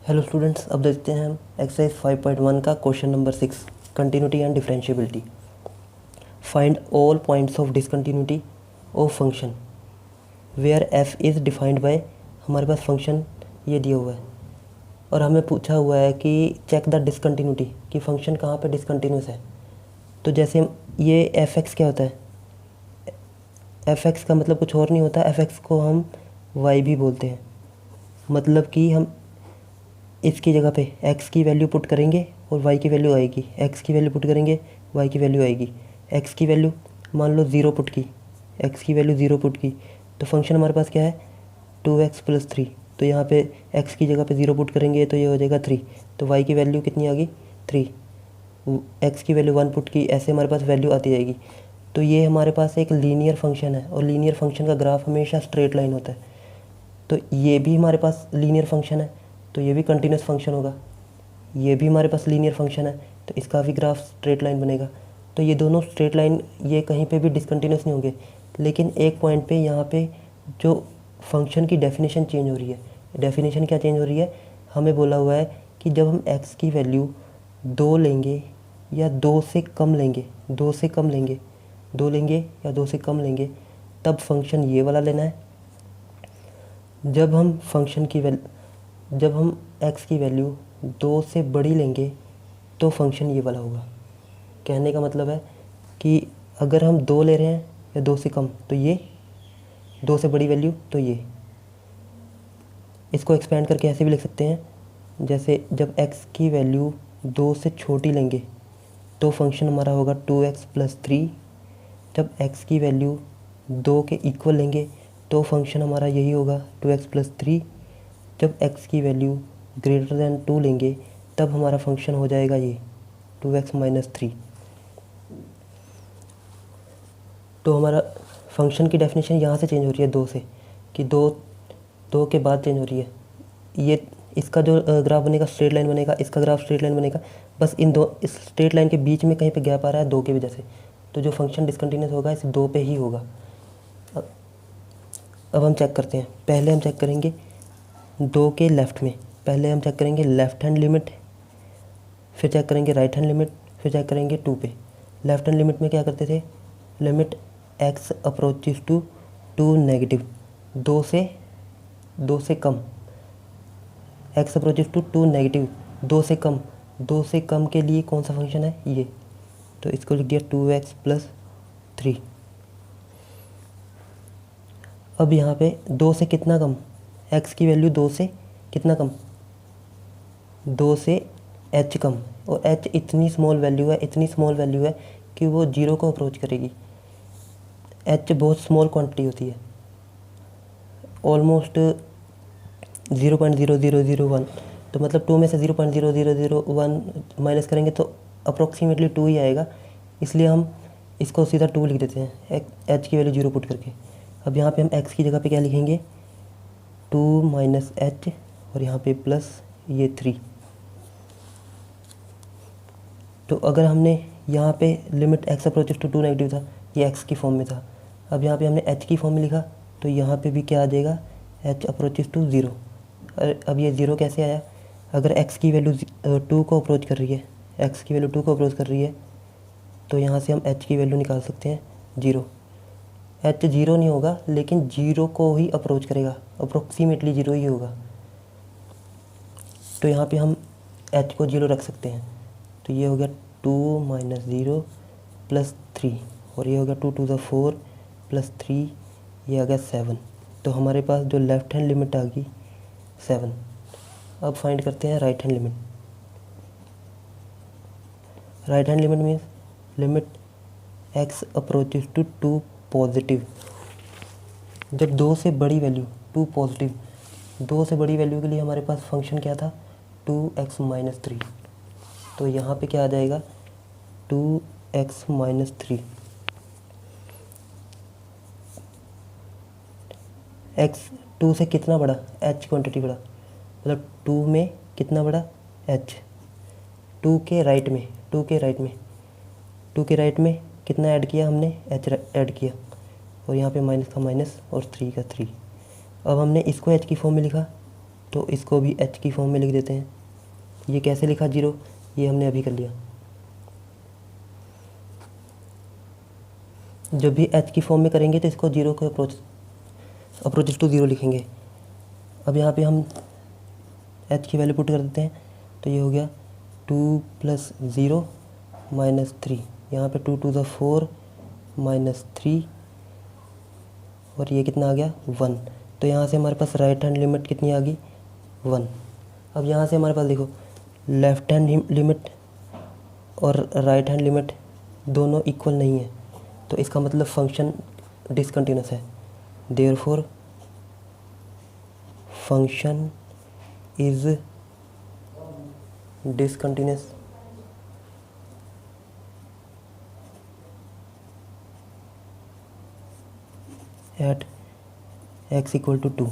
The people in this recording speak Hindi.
हेलो स्टूडेंट्स, अब देखते हैं हम एक्सरसाइज 5.1 का question number 6, continuity and differentiability. Find all points of discontinuity of function where f is defined by. हमारे पास फंक्शन ये दिया हुआ है और हमें पूछा हुआ है कि चेक द डिसकंटिन्यूटी, कि फंक्शन कहाँ पे डिसकंटिन्यूस है। तो जैसे ये एफ एक्स क्या होता है, एफ एक्स का मतलब कुछ और नहीं होता, एफ एक्स को हम वाई भी बोलते हैं। मतलब कि हम इसकी जगह पे x की वैल्यू पुट करेंगे और y की वैल्यू आएगी, x की वैल्यू पुट करेंगे y की वैल्यू आएगी। x की वैल्यू मान लो 0 पुट की, x की वैल्यू 0 पुट की, तो फंक्शन हमारे पास क्या है 2x + 3। तो यहाँ पे x की जगह पे 0 पुट करेंगे तो ये हो जाएगा 3। तो y की वैल्यू कितनी आ गई 3, x की वैल्यू 1 पुट की, ऐसे हमारे पास वैल्यू आती जाएगी। तो ये हमारे पास एक लीनियर फंक्शन है और लीनियर फंक्शन का ग्राफ हमेशा स्ट्रेट लाइन होता है। तो ये भी हमारे पास लीनियर फंक्शन है तो ये भी कंटिन्यूस फंक्शन होगा। ये भी हमारे पास लीनियर फंक्शन है तो इसका भी ग्राफ स्ट्रेट लाइन बनेगा। तो ये दोनों स्ट्रेट लाइन ये कहीं पे भी डिसकंटिन्यूस नहीं होंगे, लेकिन एक पॉइंट पे यहाँ पे जो फंक्शन की डेफिनेशन चेंज हो रही है। डेफिनेशन क्या चेंज हो रही है, हमें बोला हुआ है कि जब हम x की वैल्यू 2 लेंगे या 2 से कम लेंगे, 2 से कम लेंगे, 2 लेंगे या 2 से कम लेंगे, तब फंक्शन ये वाला लेना है। जब हम x की वैल्यू 2 से बड़ी लेंगे तो फंक्शन ये वाला होगा। कहने का मतलब है कि अगर हम 2 ले रहे हैं या 2 से कम तो ये, 2 से बड़ी वैल्यू तो ये। इसको एक्सपेंड करके ऐसे भी लिख सकते हैं, जैसे जब x की वैल्यू 2 से छोटी लेंगे तो फंक्शन हमारा होगा 2x + 3। जब x की वैल्यू 2 के इक्वल लेंगे तो फंक्शन हमारा यही होगा 2x + 3। जब x की वैल्यू ग्रेटर दैन 2 लेंगे तब हमारा फंक्शन हो जाएगा ये 2x - 3। तो हमारा फंक्शन की डेफिनेशन यहाँ से चेंज हो रही है 2 से, कि 2 के बाद चेंज हो रही है। ये इसका जो ग्राफ बनेगा स्ट्रेट लाइन बनेगा, इसका ग्राफ स्ट्रेट लाइन बनेगा, बस इस स्ट्रेट लाइन के बीच में कहीं पे गैप आ रहा है 2 की वजह से। तो जो फंक्शन डिसकंटिन्यूस होगा इस 2 पे ही होगा। अब हम चेक करते हैं। पहले हम चेक करेंगे 2 के लेफ़्ट में, पहले हम चेक करेंगे लेफ़्ट हैंड लिमिट, फिर चेक करेंगे राइट हैंड लिमिट, फिर चेक करेंगे 2 पे। लेफ़्ट हैंड लिमिट में क्या करते थे, limit x approaches to 2 negative, 2 से कम, x अप्रोचेस टू 2 नेगेटिव, 2 से कम, 2 से कम के लिए कौन सा फंक्शन है ये, तो इसको लिख दिया 2x + 3। अब यहाँ पे 2 से कितना कम, x की वैल्यू 2 से कितना कम, 2 से h कम, और h इतनी स्मॉल वैल्यू है, इतनी स्मॉल वैल्यू है कि वो 0 को अप्रोच करेगी। h बहुत स्मॉल क्वांटिटी होती है, ऑलमोस्ट 0.0001। तो मतलब 2 में से 0.0001 माइनस करेंगे तो अप्रोक्सीमेटली 2 ही आएगा, इसलिए हम इसको सीधा 2 लिख देते हैं h की वैल्यू 0 पुट करके। अब यहाँ पे हम x की जगह पे क्या लिखेंगे 2 - h और यहाँ पे प्लस ये 3। तो अगर हमने यहाँ पे limit x approaches to 2 negative था, ये x की फॉर्म में था, अब यहाँ पे हमने h की फॉर्म में लिखा तो यहाँ पे भी क्या आ जाएगा h अप्रोचेस टू 0। अब ये 0 कैसे आया, अगर x की वैल्यू 2 को अप्रोच कर रही है, x की वैल्यू 2 को अप्रोच कर रही है तो यहाँ से हम h की वैल्यू निकाल सकते हैं 0। h 0 नहीं होगा लेकिन 0 को ही अप्रोच करेगा, अप्रोक्सीमेटली 0 ही होगा। तो यहाँ पे हम h को 0 रख सकते हैं। तो ये हो गया 2 - 0 + 3 और ये हो गया 2 × 4 + 3, ये आ गया 7। तो हमारे पास जो लेफ़्ट हैंड लिमिट आ गई 7। अब फाइंड करते हैं right hand limit. Right hand limit means limit x approaches to 2 positive. जब 2 से बड़ी वैल्यू 2 पॉजिटिव, 2 से बड़ी वैल्यू के लिए हमारे पास फंक्शन क्या था 2x - 3। तो यहाँ पे क्या आ जाएगा 2x - 3। x 2 से कितना बड़ा, h क्वांटिटी बड़ा, मतलब 2 में कितना बड़ा h, 2 के राइट में, 2 के राइट में, 2 के राइट में कितना ऐड किया हमने h ऐड किया, और यहाँ पे माइनस का माइनस और 3 का 3। अब हमने इसको h की फॉर्म में लिखा, तो इसको भी h की फॉर्म में लिख देते हैं। ये कैसे लिखा 0, ये हमने अभी कर लिया। जब भी h की फॉर्म में करेंगे तो इसको 0 को अप्रोचेस टू 0 लिखेंगे। अब यहाँ पे हम h की वैल्यू पुट कर देते हैं, तो ये हो गया 2 + 0 - 3। यहाँ पे 2 × 4 - 3 और ये कितना आ गया 1। तो यहाँ से हमारे पास राइट हैंड लिमिट कितनी आ गई 1। अब यहाँ से हमारे पास देखो लेफ़्ट हैंड लिमिट और राइट हैंड लिमिट दोनों इक्वल नहीं है, तो इसका मतलब फंक्शन डिसकंटिन्यूस है। Therefore function is discontinuous at x = 2।